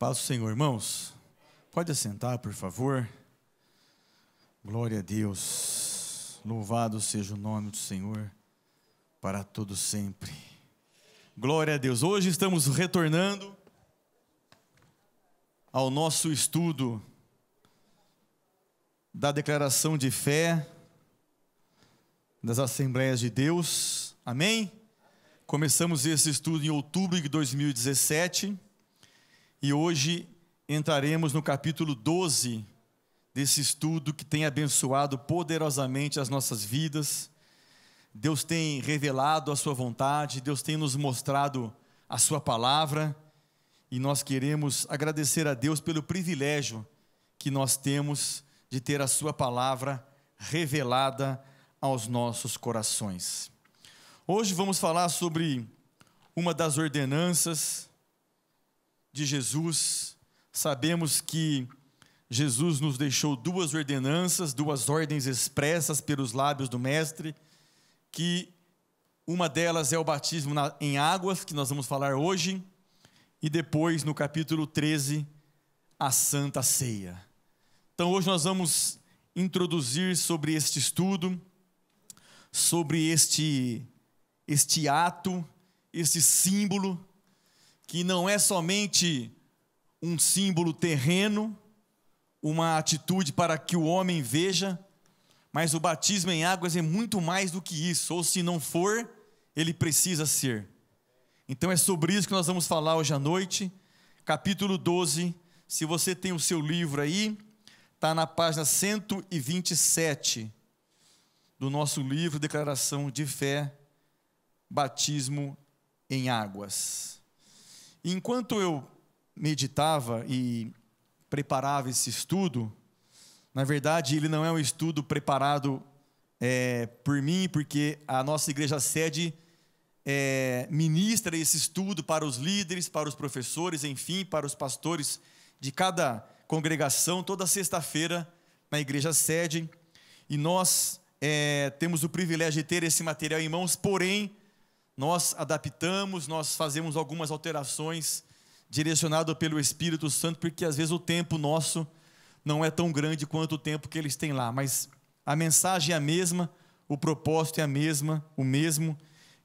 Paz do Senhor, irmãos. Pode assentar, por favor. Glória a Deus. Louvado seja o nome do Senhor para todo sempre. Glória a Deus. Hoje estamos retornando ao nosso estudo da declaração de fé das Assembleias de Deus. Amém? Começamos esse estudo em outubro de 2017 e hoje entraremos no capítulo 12 desse estudo que tem abençoado poderosamente as nossas vidas. Deus tem revelado a sua vontade, Deus tem nos mostrado a sua palavra e nós queremos agradecer a Deus pelo privilégio que nós temos de ter a sua palavra revelada aos nossos corações. Hoje vamos falar sobre uma das ordenanças de Jesus. Sabemos que Jesus nos deixou duas ordenanças, duas ordens expressas pelos lábios do Mestre, que uma delas é o batismo em águas, que nós vamos falar hoje, e depois no capítulo 13, a Santa Ceia. Então hoje nós vamos introduzir sobre este estudo, sobre este ato, esse símbolo, que não é somente um símbolo terreno, uma atitude para que o homem veja, mas o batismo em águas é muito mais do que isso, ou se não for, ele precisa ser. Então é sobre isso que nós vamos falar hoje à noite, capítulo 12, se você tem o seu livro aí, está na página 127 do nosso livro, Declaração de Fé, Batismo em Águas. E enquanto eu meditava e preparava esse estudo, na verdade ele não é um estudo preparado por mim, porque a nossa igreja sede ministra esse estudo para os líderes, para os professores, enfim, para os pastores de cada congregação, toda sexta-feira na igreja sede, e nós temos o privilégio de ter esse material em mãos, porém, nós adaptamos, nós fazemos algumas alterações, direcionado pelo Espírito Santo, porque às vezes o tempo nosso não é tão grande quanto o tempo que eles têm lá, mas a mensagem é a mesma, o propósito é o mesmo,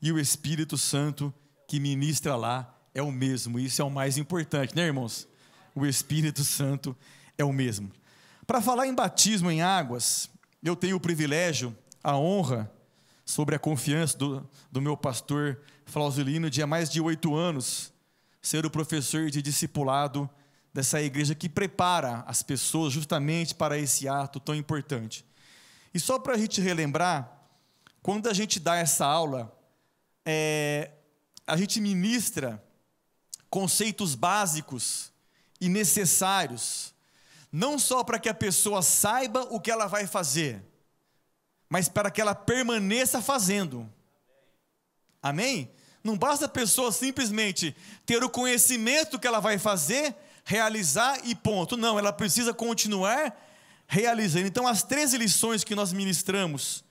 e o Espírito Santo que ministra lá é o mesmo, isso é o mais importante, né, irmãos? O Espírito Santo é o mesmo. Para falar em batismo em águas, eu tenho o privilégio, a honra, sobre a confiança do meu pastor Flausilino, de há mais de 8 anos, ser o professor de discipulado dessa igreja que prepara as pessoas justamente para esse ato tão importante. E só para a gente relembrar, quando a gente dá essa aula, a gente ministra conceitos básicos e necessários, não só para que a pessoa saiba o que ela vai fazer, mas para que ela permaneça fazendo. Amém? Não basta a pessoa simplesmente ter o conhecimento que ela vai fazer, realizar e ponto. Não, ela precisa continuar realizando. Então, as 13 lições que nós ministramos,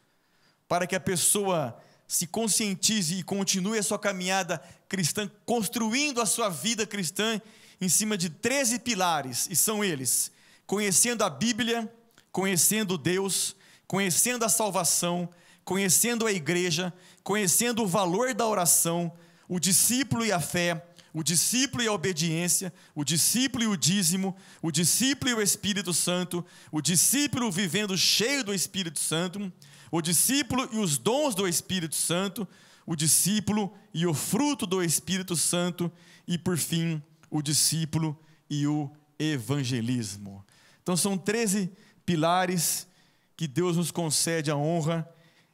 para que a pessoa se conscientize e continue a sua caminhada cristã, construindo a sua vida cristã em cima de 13 pilares, e são eles: conhecendo a Bíblia, conhecendo Deus, conhecendo a salvação, conhecendo a igreja, conhecendo o valor da oração, o discípulo e a fé, o discípulo e a obediência, o discípulo e o dízimo, o discípulo e o Espírito Santo, o discípulo vivendo cheio do Espírito Santo, o discípulo e os dons do Espírito Santo, o discípulo e o fruto do Espírito Santo, e por fim, o discípulo e o evangelismo. Então são 13 pilares que Deus nos concede a honra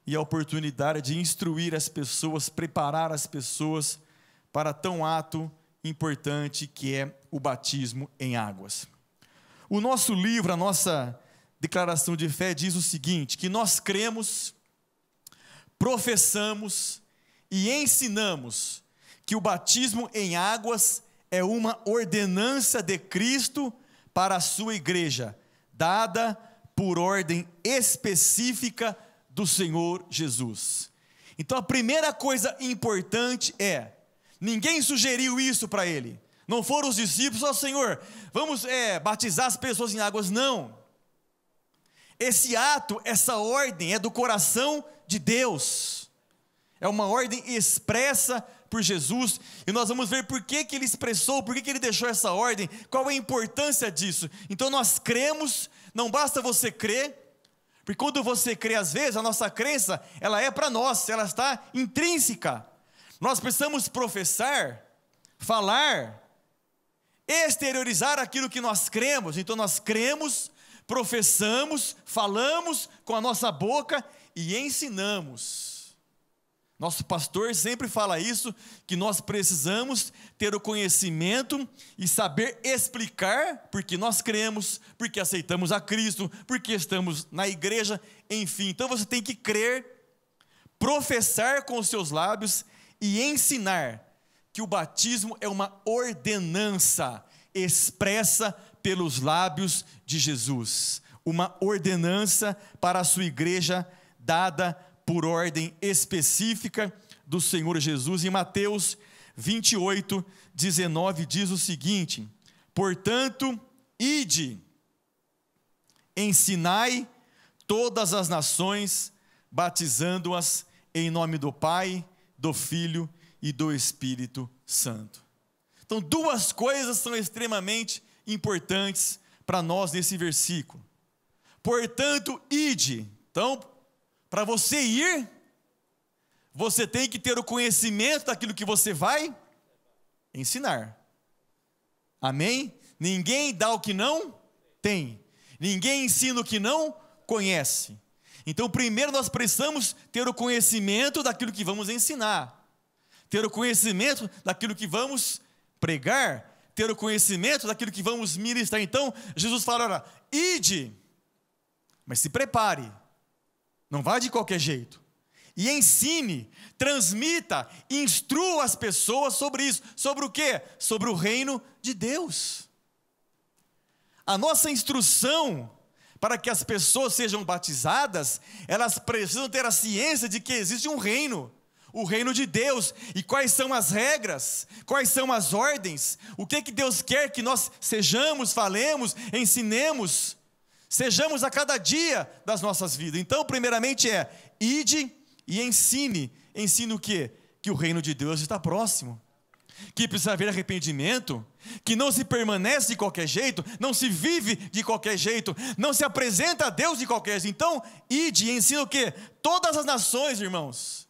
e a oportunidade de instruir as pessoas, preparar as pessoas para tão ato importante que é o batismo em águas. O nosso livro, a nossa declaração de fé diz o seguinte, que nós cremos, professamos e ensinamos que o batismo em águas é uma ordenança de Cristo para a sua igreja, dada por ordem específica do Senhor Jesus. Então a primeira coisa importante ninguém sugeriu isso para ele. Não foram os discípulos, ó Senhor, vamos batizar as pessoas em águas, não. Esse ato, essa ordem é do coração de Deus. É uma ordem expressa por Jesus, e nós vamos ver por que ele expressou, por que ele deixou essa ordem, qual é a importância disso. Então nós cremos, não basta você crer, porque quando você crê, às vezes, a nossa crença, ela é para nós, ela está intrínseca. Nós precisamos professar, falar, exteriorizar aquilo que nós cremos. Então nós cremos, professamos, falamos com a nossa boca e ensinamos. Nosso pastor sempre fala isso, que nós precisamos ter o conhecimento e saber explicar, porque nós cremos, porque aceitamos a Cristo, porque estamos na igreja, enfim. Então você tem que crer, professar com os seus lábios e ensinar que o batismo é uma ordenança expressa pelos lábios de Jesus. Uma ordenança para a sua igreja dada por ordem específica do Senhor Jesus. Em Mateus 28, 19 diz o seguinte: portanto, ide, ensinai todas as nações, batizando-as em nome do Pai, do Filho e do Espírito Santo. Então, duas coisas são extremamente importantes para nós nesse versículo. Portanto, ide. Então, para você ir, você tem que ter o conhecimento daquilo que você vai ensinar. Amém? Ninguém dá o que não tem. Ninguém ensina o que não conhece. Então, primeiro nós precisamos ter o conhecimento daquilo que vamos ensinar. Ter o conhecimento daquilo que vamos pregar. Ter o conhecimento daquilo que vamos ministrar. Então, Jesus fala, olha, ide, mas se prepare. Não vá de qualquer jeito. E ensine, transmita, instrua as pessoas sobre isso. Sobre o quê? Sobre o reino de Deus. A nossa instrução para que as pessoas sejam batizadas, elas precisam ter a ciência de que existe um reino, o reino de Deus. E quais são as regras? Quais são as ordens? O que Deus quer que nós sejamos, falemos, ensinemos? Sejamos a cada dia das nossas vidas. Então, primeiramente ide e ensine. Ensine o quê? Que o reino de Deus está próximo. Que precisa haver arrependimento. Que não se permanece de qualquer jeito. Não se vive de qualquer jeito. Não se apresenta a Deus de qualquer jeito. Então, ide e ensine o quê? Todas as nações, irmãos.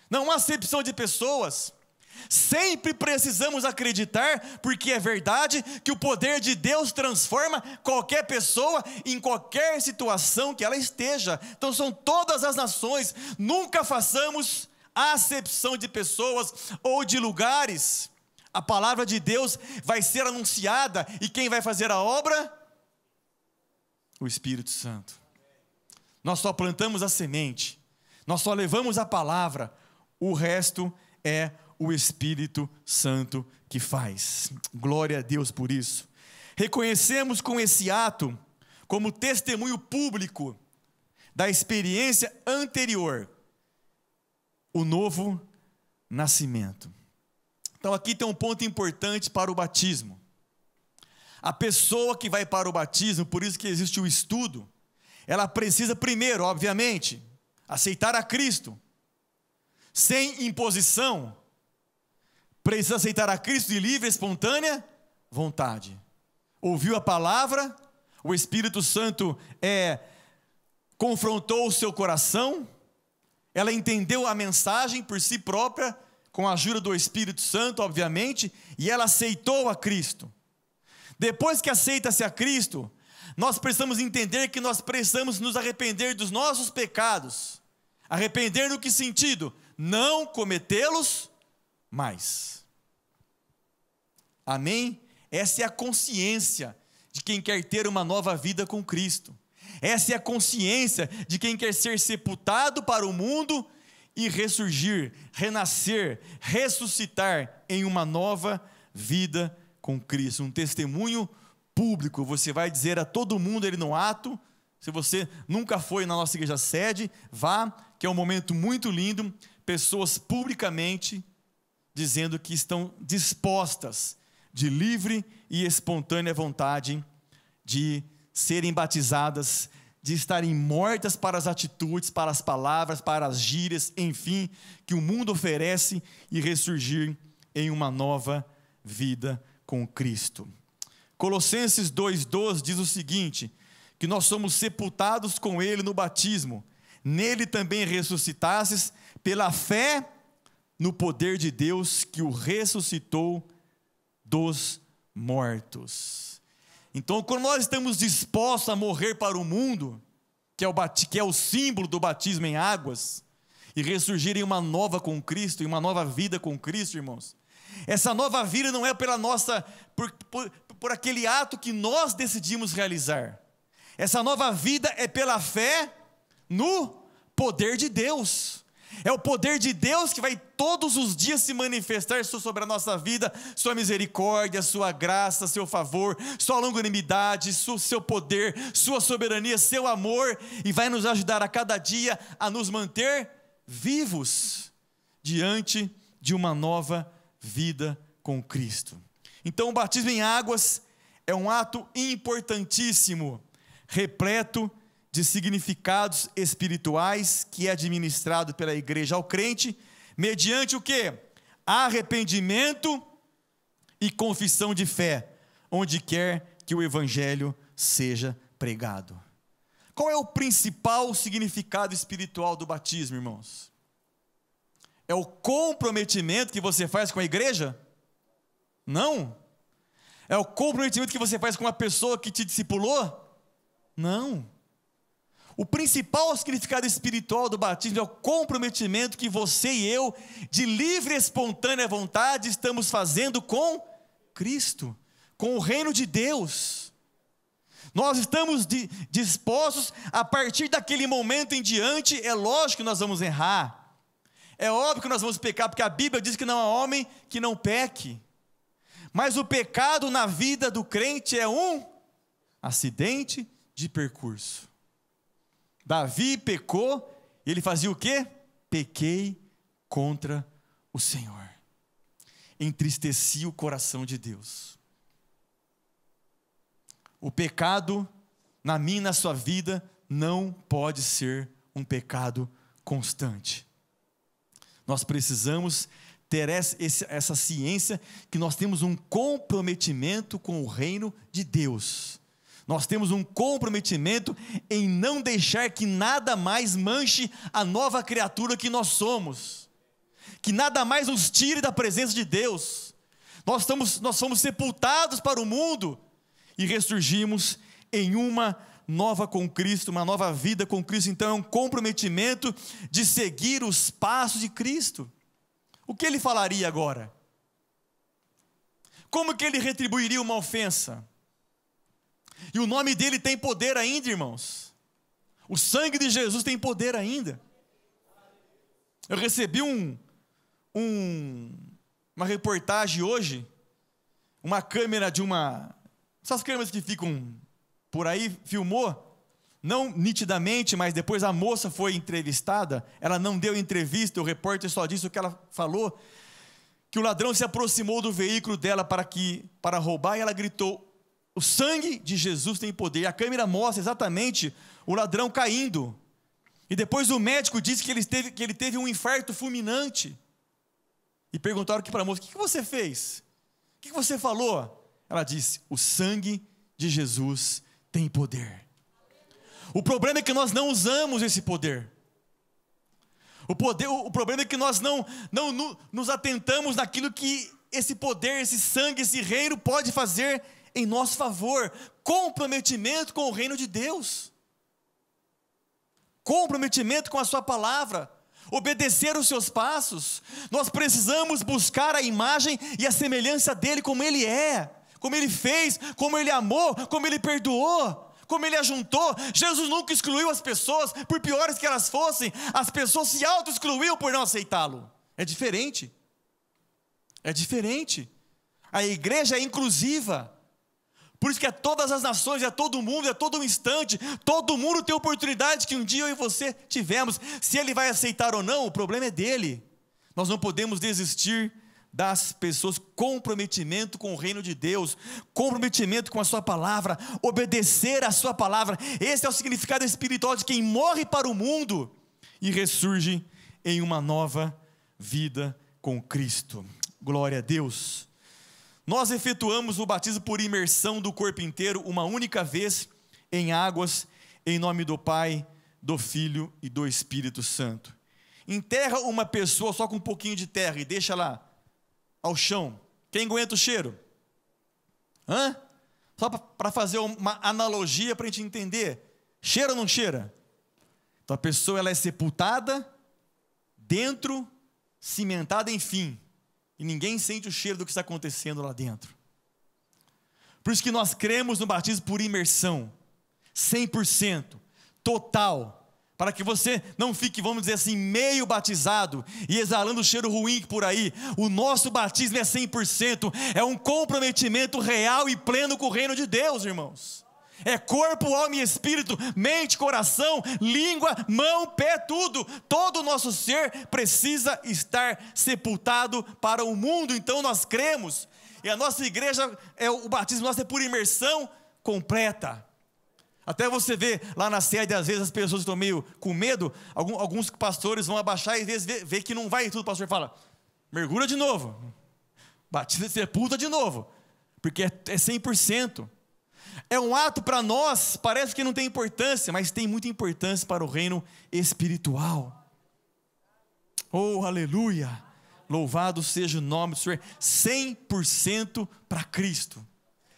Não há acepção de pessoas. Sempre precisamos acreditar, porque é verdade, que o poder de Deus transforma qualquer pessoa em qualquer situação que ela esteja. Então são todas as nações. Nunca façamos acepção de pessoas ou de lugares. A palavra de Deus vai ser anunciada, e quem vai fazer a obra? O Espírito Santo. Nós só plantamos a semente, nós só levamos a palavra, o resto é o Espírito Santo que faz. Glória a Deus por isso. Reconhecemos com esse ato como testemunho público da experiência anterior, o novo nascimento. Então aqui tem um ponto importante para o batismo. A pessoa que vai para o batismo, por isso que existe o estudo, ela precisa primeiro, obviamente, aceitar a Cristo, sem imposição. Precisa aceitar a Cristo de livre e espontânea vontade. Ouviu a palavra, o Espírito Santo confrontou o seu coração, ela entendeu a mensagem por si própria, com a ajuda do Espírito Santo, obviamente, e ela aceitou a Cristo. Depois que aceita-se a Cristo, nós precisamos entender que nós precisamos nos arrepender dos nossos pecados. Arrepender no que sentido? Não cometê-los mais. Amém? Essa é a consciência de quem quer ter uma nova vida com Cristo. Essa é a consciência de quem quer ser sepultado para o mundo e ressurgir, renascer, ressuscitar em uma nova vida com Cristo. Um testemunho público. Você vai dizer a todo mundo ali no ato. Se você nunca foi na nossa igreja sede, vá, que é um momento muito lindo. Pessoas publicamente dizendo que estão dispostas, de livre e espontânea vontade de serem batizadas, de estarem mortas para as atitudes, para as palavras, para as gírias, enfim, que o mundo oferece, e ressurgir em uma nova vida com Cristo. Colossenses 2,12 diz o seguinte, que nós somos sepultados com Ele no batismo, nele também ressuscitastes pela fé no poder de Deus que o ressuscitou dos mortos. Então, quando nós estamos dispostos a morrer para o mundo, que é o símbolo do batismo em águas, e ressurgir em uma nova com Cristo, em uma nova vida com Cristo, irmãos, essa nova vida não é pela nossa, por aquele ato que nós decidimos realizar. Essa nova vida é pela fé no poder de Deus. É o poder de Deus que vai todos os dias se manifestar sobre a nossa vida, sua misericórdia, sua graça, seu favor, sua longanimidade, seu poder, sua soberania, seu amor, e vai nos ajudar a cada dia a nos manter vivos diante de uma nova vida com Cristo. Então o batismo em águas é um ato importantíssimo, repleto de significados espirituais, que é administrado pela igreja ao crente, mediante o quê? Arrependimento e confissão de fé, onde quer que o evangelho seja pregado. Qual é o principal significado espiritual do batismo, irmãos? É o comprometimento que você faz com a igreja? Não. É o comprometimento que você faz com a pessoa que te discipulou? Não. O principal significado espiritual do batismo é o comprometimento que você e eu, de livre e espontânea vontade, estamos fazendo com Cristo, com o reino de Deus. Nós estamos dispostos, a partir daquele momento em diante, é lógico que nós vamos errar, é óbvio que nós vamos pecar, porque a Bíblia diz que não há homem que não peque, mas o pecado na vida do crente é um acidente de percurso. Davi pecou, e ele fazia o quê? Pequei contra o Senhor. Entristecia o coração de Deus. O pecado na minha e na sua vida não pode ser um pecado constante. Nós precisamos ter essa ciência que nós temos um comprometimento com o reino de Deus. Nós temos um comprometimento em não deixar que nada mais manche a nova criatura que nós somos, que nada mais nos tire da presença de Deus. Nós fomos sepultados para o mundo e ressurgimos em uma nova com Cristo, uma nova vida com Cristo. Então é um comprometimento de seguir os passos de Cristo. O que ele falaria agora? Como que ele retribuiria uma ofensa? E o nome dele tem poder ainda, irmãos. O sangue de Jesus tem poder ainda. Eu recebi uma reportagem hoje, uma câmera essas câmeras que ficam por aí, filmou, não nitidamente, mas depois a moça foi entrevistada, ela não deu entrevista, o repórter só disse o que ela falou, que o ladrão se aproximou do veículo dela para roubar, e ela gritou: o sangue de Jesus tem poder. E a câmera mostra exatamente o ladrão caindo. E depois o médico disse que ele teve um infarto fulminante. E perguntaram aqui para a moça: o que você fez? O que você falou? Ela disse: o sangue de Jesus tem poder. O problema é que nós não usamos esse poder. O problema é que nós não nos atentamos naquilo que esse poder, esse sangue, esse reino pode fazer em nosso favor. Comprometimento com o reino de Deus, comprometimento com a sua palavra, obedecer os seus passos. Nós precisamos buscar a imagem e a semelhança dele, como ele é, como ele fez, como ele amou, como ele perdoou, como ele ajuntou. Jesus nunca excluiu as pessoas, por piores que elas fossem. As pessoas se auto-excluíam por não aceitá-lo. É diferente. É diferente. A igreja é inclusiva. Por isso que é todas as nações, é todo mundo, é todo um instante. Todo mundo tem oportunidade que um dia eu e você tivemos. Se ele vai aceitar ou não, o problema é dele. Nós não podemos desistir das pessoas comprometimento com o reino de Deus, comprometimento com a sua palavra, obedecer a sua palavra. Esse é o significado espiritual de quem morre para o mundo e ressurge em uma nova vida com Cristo. Glória a Deus. Nós efetuamos o batismo por imersão do corpo inteiro uma única vez em águas, em nome do Pai, do Filho e do Espírito Santo. Enterra uma pessoa só com um pouquinho de terra e deixa lá ao chão. Quem aguenta o cheiro? Só para fazer uma analogia para a gente entender. Cheira ou não cheira? Então a pessoa ela é sepultada, dentro, cimentada, enfim. E ninguém sente o cheiro do que está acontecendo lá dentro. Por isso que nós cremos no batismo por imersão. 100%, total. Para que você não fique, vamos dizer assim, meio batizado e exalando o cheiro ruim por aí. O nosso batismo é 100%, é um comprometimento real e pleno com o reino de Deus, irmãos. É corpo, alma e espírito, mente, coração, língua, mão, pé, tudo. Todo o nosso ser precisa estar sepultado para o mundo. Então nós cremos, e a nossa igreja, o batismo nosso é por imersão completa. Até você vê lá na sede, às vezes as pessoas estão meio com medo, alguns pastores vão abaixar e às vezes vê que não vai tudo, o pastor fala, mergulha de novo, batiza, sepulta de novo, porque é 100%. É um ato para nós, parece que não tem importância, mas tem muita importância para o reino espiritual. Oh, aleluia, louvado seja o nome do Senhor. 100% para Cristo,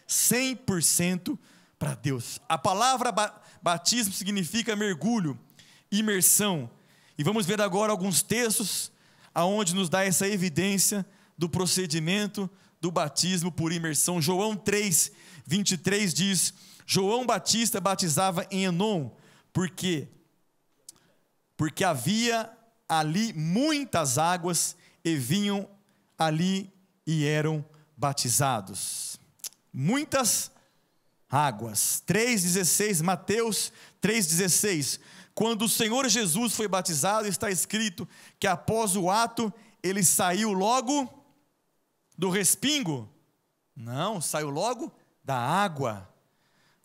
100% para Deus. A palavra batismo significa mergulho, imersão. E vamos ver agora alguns textos aonde nos dá essa evidência do procedimento do batismo por imersão. João 3:23 diz: João Batista batizava em Enom, porque havia ali muitas águas e vinham ali e eram batizados. Muitas águas. 3:16, Mateus 3:16. Quando o Senhor Jesus foi batizado, está escrito que após o ato, ele saiu logo do respingo? Não, saiu logo da água.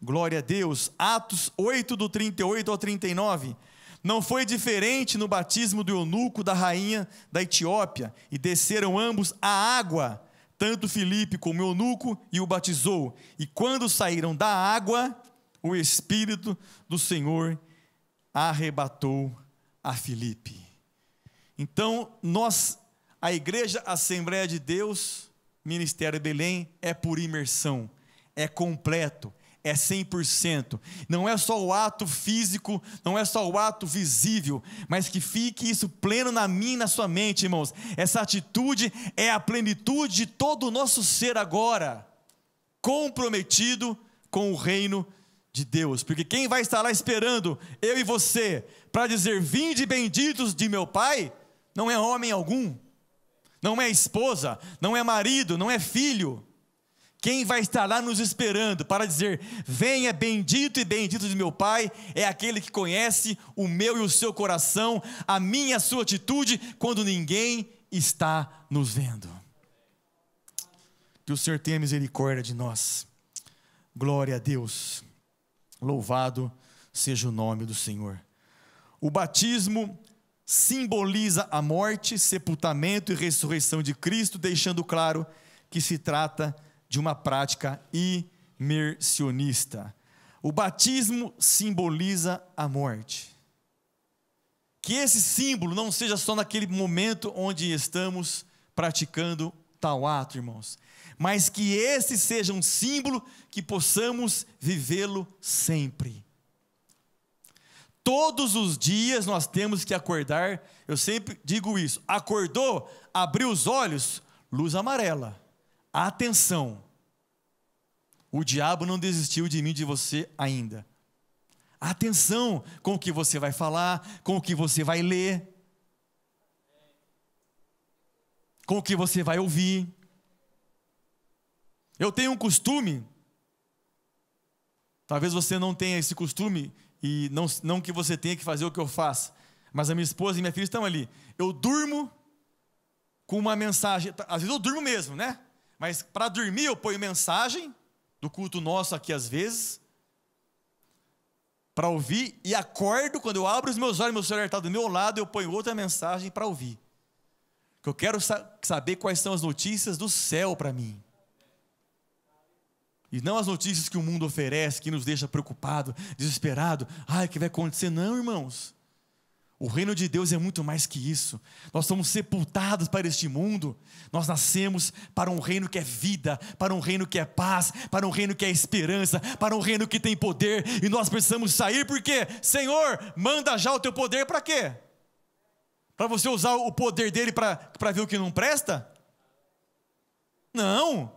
Glória a Deus. Atos 8, do 38 ao 39. Não foi diferente no batismo do eunuco da rainha da Etiópia, e desceram ambos à água, tanto Filipe como o eunuco, e o batizou. E quando saíram da água, o Espírito do Senhor arrebatou a Filipe. Então, a Igreja Assembleia de Deus, Ministério Belém, é por imersão, é completo, é 100%. Não é só o ato físico, não é só o ato visível, mas que fique isso pleno na minha e na sua mente, irmãos. Essa atitude é a plenitude de todo o nosso ser agora, comprometido com o reino de Deus. Porque quem vai estar lá esperando eu e você para dizer: vinde benditos de meu Pai, não é homem algum, não é esposa, não é marido, não é filho. Quem vai estar lá nos esperando para dizer: venha bendito e bendito de meu Pai, é aquele que conhece o meu e o seu coração, a minha e a sua atitude, quando ninguém está nos vendo. Que o Senhor tenha misericórdia de nós. Glória a Deus. Louvado seja o nome do Senhor. O batismo simboliza a morte, sepultamento e ressurreição de Cristo, deixando claro que se trata de uma prática imersionista. O batismo simboliza a morte. Que esse símbolo não seja só naquele momento onde estamos praticando tal ato, irmãos, mas que esse seja um símbolo que possamos vivê-lo sempre. Todos os dias nós temos que acordar, eu sempre digo isso: acordou, abriu os olhos, luz amarela. Atenção, o diabo não desistiu de mim, de você ainda. Atenção com o que você vai falar, com o que você vai ler, com o que você vai ouvir. Eu tenho um costume, talvez você não tenha esse costume, e não que você tenha que fazer o que eu faço, mas a minha esposa e minha filha estão ali. Eu durmo com uma mensagem. Às vezes eu durmo mesmo, né? Mas para dormir eu ponho mensagem do culto nosso aqui às vezes, para ouvir, e acordo, quando eu abro os meus olhos, meu celular está do meu lado, eu ponho outra mensagem para ouvir. Porque eu quero saber quais são as notícias do céu para mim. E não as notícias que o mundo oferece, que nos deixa preocupado, desesperado. Ai, o que vai acontecer? Não, irmãos. O reino de Deus é muito mais que isso. Nós somos sepultados para este mundo. Nós nascemos para um reino que é vida, para um reino que é paz, para um reino que é esperança, para um reino que tem poder. E nós precisamos sair porque, Senhor, manda já o teu poder para quê? Para você usar o poder dele para ver o que não presta? Não.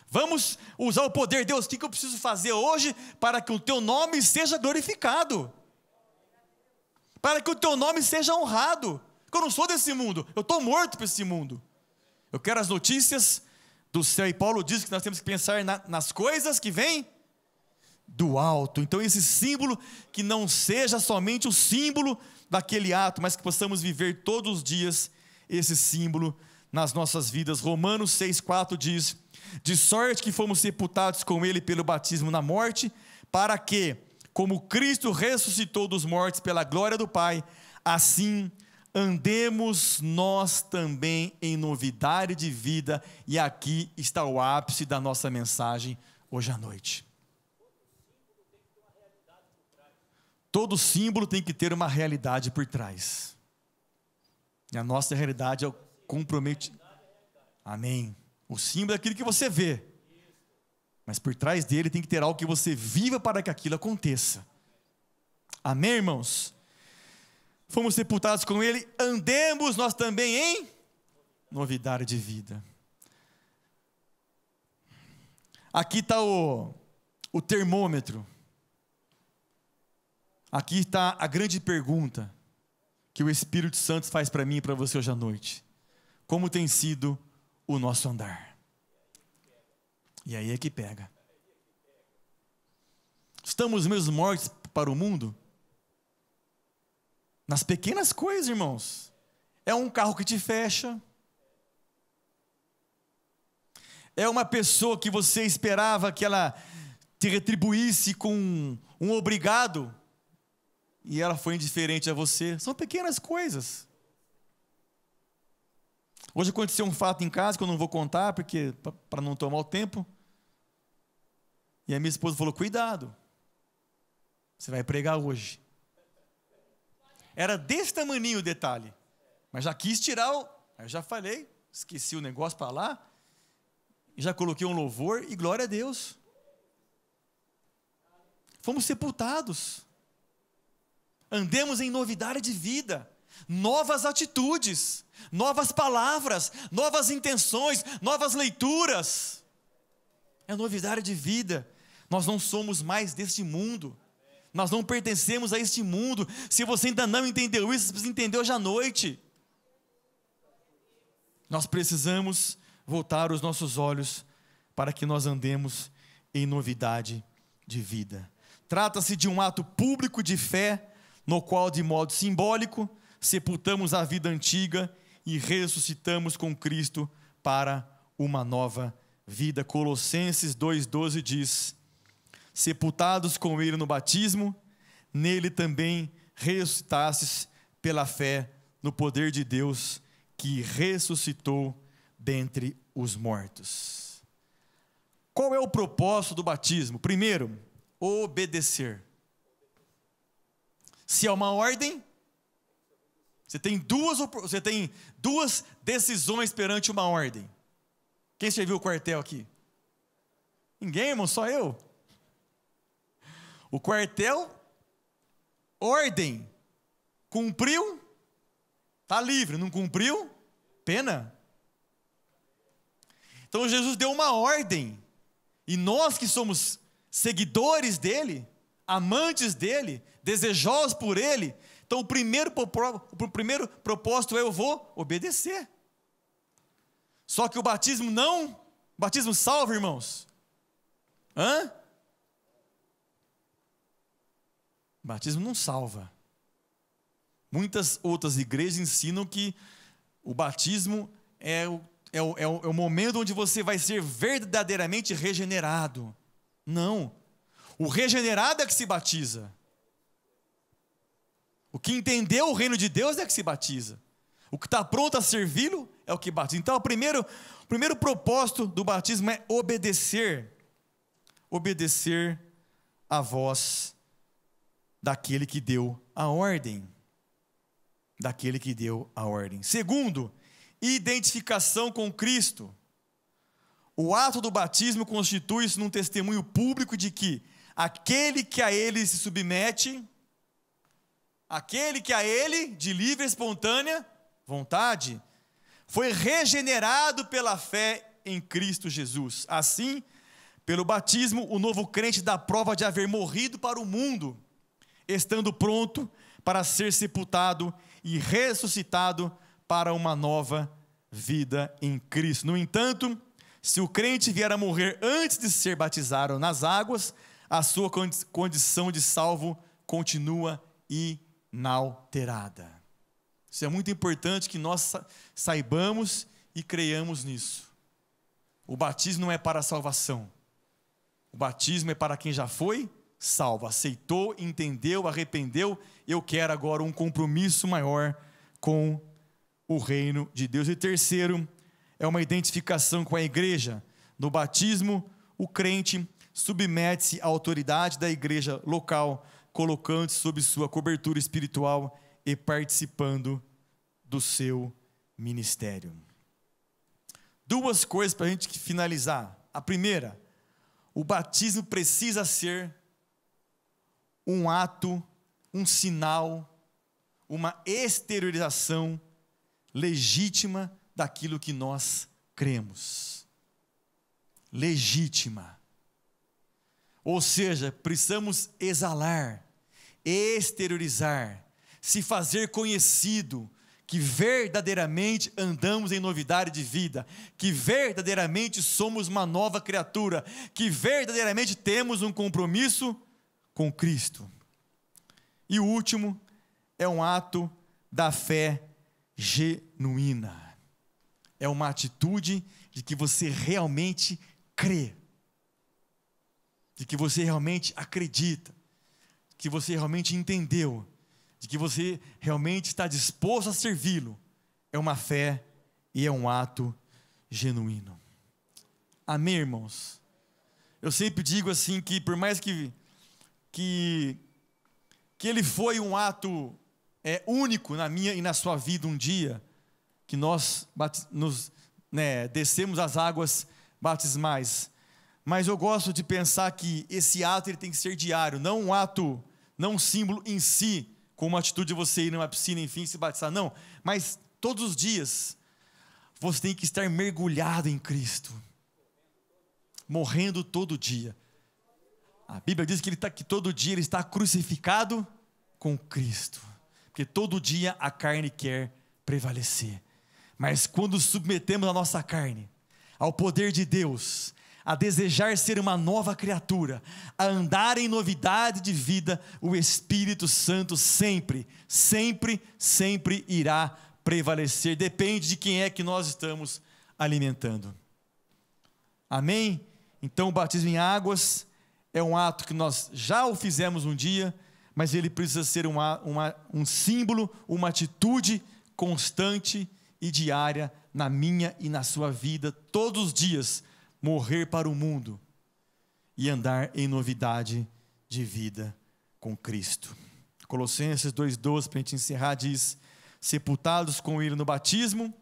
Vamos usar o poder de Deus. O que eu preciso fazer hoje para que o teu nome seja glorificado? Para que o teu nome seja honrado. Porque eu não sou desse mundo, eu estou morto para esse mundo. Eu quero as notícias do céu. E Paulo diz que nós temos que pensar nas coisas que vêm do alto. Então esse símbolo, que não seja somente o símbolo daquele ato, mas que possamos viver todos os dias esse símbolo nas nossas vidas. Romanos 6,4 diz: de sorte que fomos sepultados com ele pelo batismo na morte, para que, como Cristo ressuscitou dos mortos pela glória do Pai, assim andemos nós também em novidade de vida. E aqui está o ápice da nossa mensagem hoje à noite. Todo símbolo tem que ter uma realidade por trás. E a nossa realidade é o comprometimento. Amém. O símbolo é aquilo que você vê. Mas por trás dele tem que ter algo que você viva para que aquilo aconteça. Amém, irmãos? Fomos sepultados com ele, andemos nós também em novidade de vida. Aqui está o termômetro. Aqui está a grande pergunta que o Espírito Santo faz para mim e para você hoje à noite. Como tem sido o nosso andar? E aí é que pega. Estamos mesmo mortos para o mundo? Nas pequenas coisas, irmãos. É um carro que te fecha. É uma pessoa que você esperava que ela te retribuísse com um obrigado, e ela foi indiferente a você. São pequenas coisas. Hoje aconteceu um fato em casa que eu não vou contar, porque para não tomar o tempo. E a minha esposa falou: cuidado, você vai pregar hoje. Era desse tamaninho o detalhe, mas já quis tirar eu já falei, esqueci o negócio para lá, e já coloquei um louvor, e glória a Deus. Fomos sepultados. Andemos em novidade de vida, novas atitudes, novas palavras, novas intenções, novas leituras. É novidade de vida. Nós não somos mais deste mundo. Nós não pertencemos a este mundo. Se você ainda não entendeu isso, você precisa entender hoje à noite. Nós precisamos voltar os nossos olhos para que nós andemos em novidade de vida. Trata-se de um ato público de fé, no qual, de modo simbólico, sepultamos a vida antiga e ressuscitamos com Cristo para uma nova vida. Colossenses 2,12 diz: sepultados com ele no batismo, nele também ressuscitastes pela fé no poder de Deus, que ressuscitou dentre os mortos. Qual é o propósito do batismo? Primeiro, obedecer. Se é uma ordem, você tem duas decisões perante uma ordem. Quem serviu o quartel aqui? Ninguém, irmão, só eu. O quartel, ordem. Cumpriu, está livre. Não cumpriu, pena. Então Jesus deu uma ordem. E nós que somos seguidores dele, amantes dele, desejosos por ele, então o primeiro propósito é: eu vou obedecer. Só que o batismo salva, irmãos. O batismo não salva. Muitas outras igrejas ensinam que o batismo é o momento onde você vai ser verdadeiramente regenerado. Não. O regenerado é que se batiza. O que entendeu o reino de Deus é que se batiza. O que está pronto a servi-lo é o que batiza. Então, o primeiro propósito do batismo é obedecer. Obedecer à voz daquele que deu a ordem. Daquele que deu a ordem. Segundo, identificação com Cristo. O ato do batismo constitui-se num testemunho público de que aquele que a ele se submete, aquele que a ele, de livre e espontânea vontade, foi regenerado pela fé em Cristo Jesus. Assim, pelo batismo, o novo crente dá prova de haver morrido para o mundo, estando pronto para ser sepultado e ressuscitado para uma nova vida em Cristo. No entanto, se o crente vier a morrer antes de ser batizado nas águas, a sua condição de salvo continua inalterada. Isso é muito importante que nós saibamos e creiamos nisso. O batismo não é para a salvação. O batismo é para quem já foi salvo, aceitou, entendeu, arrependeu. Eu quero agora um compromisso maior com o reino de Deus. E terceiro, é uma identificação com a igreja. No batismo, o crente submete-se à autoridade da igreja local, colocando-se sob sua cobertura espiritual e participando do seu ministério. Duas coisas para a gente finalizar. A primeira, o batismo precisa ser um ato, um sinal, uma exteriorização legítima daquilo que nós cremos. Legítima. Ou seja, precisamos exalar, exteriorizar, se fazer conhecido, que verdadeiramente andamos em novidade de vida, que verdadeiramente somos uma nova criatura, que verdadeiramente temos um compromisso com Cristo. E o último é um ato da fé genuína. É uma atitude de que você realmente crê, de que você realmente acredita, que você realmente entendeu, de que você realmente está disposto a servi-lo. É uma fé e é um ato genuíno. Amém, irmãos? Eu sempre digo assim que por mais que ele foi um ato único na minha e na sua vida um dia, que nós descemos as águas batismais, mas eu gosto de pensar que esse ato ele tem que ser diário, não um ato, não um símbolo em si, como uma atitude de você ir numa piscina, enfim, se batizar, não, mas todos os dias, você tem que estar mergulhado em Cristo, morrendo todo dia. A Bíblia diz que todo dia ele está crucificado com Cristo, porque todo dia a carne quer prevalecer, mas quando submetemos a nossa carne ao poder de Deus, a desejar ser uma nova criatura, a andar em novidade de vida, o Espírito Santo sempre, sempre, sempre irá prevalecer. Depende de quem é que nós estamos alimentando. Amém? Então o batismo em águas é um ato que nós já o fizemos um dia, mas ele precisa ser um símbolo, uma atitude constante e diária na minha e na sua vida, todos os dias, morrer para o mundo e andar em novidade de vida com Cristo. Colossenses 2,12, para a gente encerrar, diz: sepultados com ele no batismo,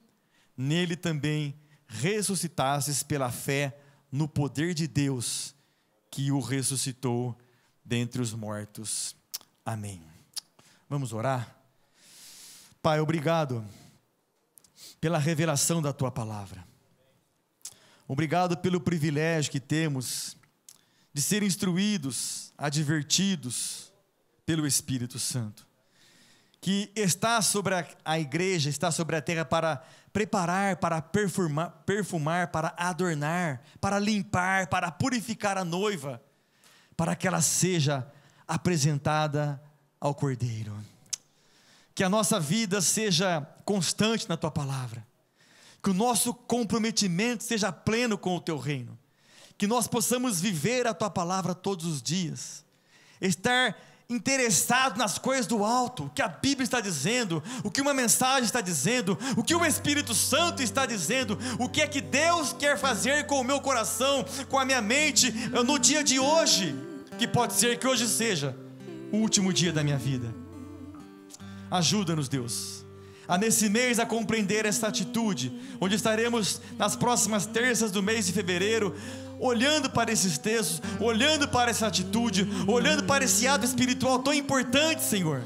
nele também ressuscitastes pela fé no poder de Deus, que o ressuscitou dentre os mortos. Amém. Vamos orar? Pai, obrigado pela revelação da Tua palavra. Obrigado pelo privilégio que temos de ser instruídos, advertidos pelo Espírito Santo, que está sobre a igreja, está sobre a terra para preparar, para perfumar, para adornar, para limpar, para purificar a noiva, para que ela seja apresentada ao Cordeiro. Que a nossa vida seja constante na Tua palavra, que o nosso comprometimento seja pleno com o Teu reino, que nós possamos viver a Tua palavra todos os dias, estar interessado nas coisas do alto, o que a Bíblia está dizendo, o que uma mensagem está dizendo, o que o Espírito Santo está dizendo, o que é que Deus quer fazer com o meu coração, com a minha mente, no dia de hoje, que pode ser que hoje seja o último dia da minha vida. Ajuda-nos, Deus, a nesse mês a compreender essa atitude, onde estaremos nas próximas terças do mês de fevereiro, olhando para esses textos, olhando para essa atitude, olhando para esse ato espiritual tão importante, Senhor,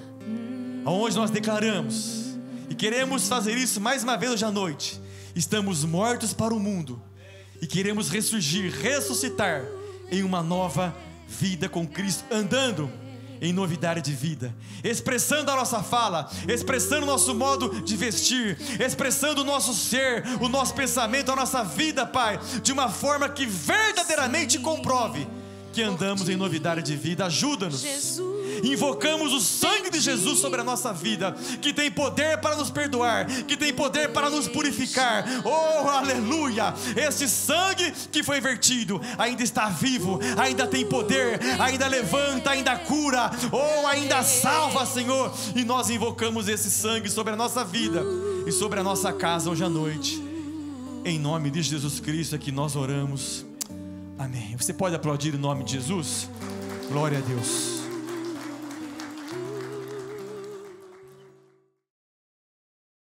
aonde nós declaramos, e queremos fazer isso mais uma vez hoje à noite: estamos mortos para o mundo, e queremos ressurgir, ressuscitar em uma nova vida com Cristo, andando em novidade de vida, expressando a nossa fala, expressando o nosso modo de vestir, expressando o nosso ser, o nosso pensamento, a nossa vida, Pai, de uma forma que verdadeiramente comprove que andamos em novidade de vida. Ajuda-nos. Invocamos o sangue de Jesus sobre a nossa vida, que tem poder para nos perdoar, que tem poder para nos purificar. Oh, aleluia! Esse sangue que foi vertido ainda está vivo, ainda tem poder, ainda levanta, ainda cura, oh, ainda salva, Senhor. E nós invocamos esse sangue sobre a nossa vida e sobre a nossa casa hoje à noite. Em nome de Jesus Cristo é que nós oramos. Amém. Você pode aplaudir em nome de Jesus? Glória a Deus.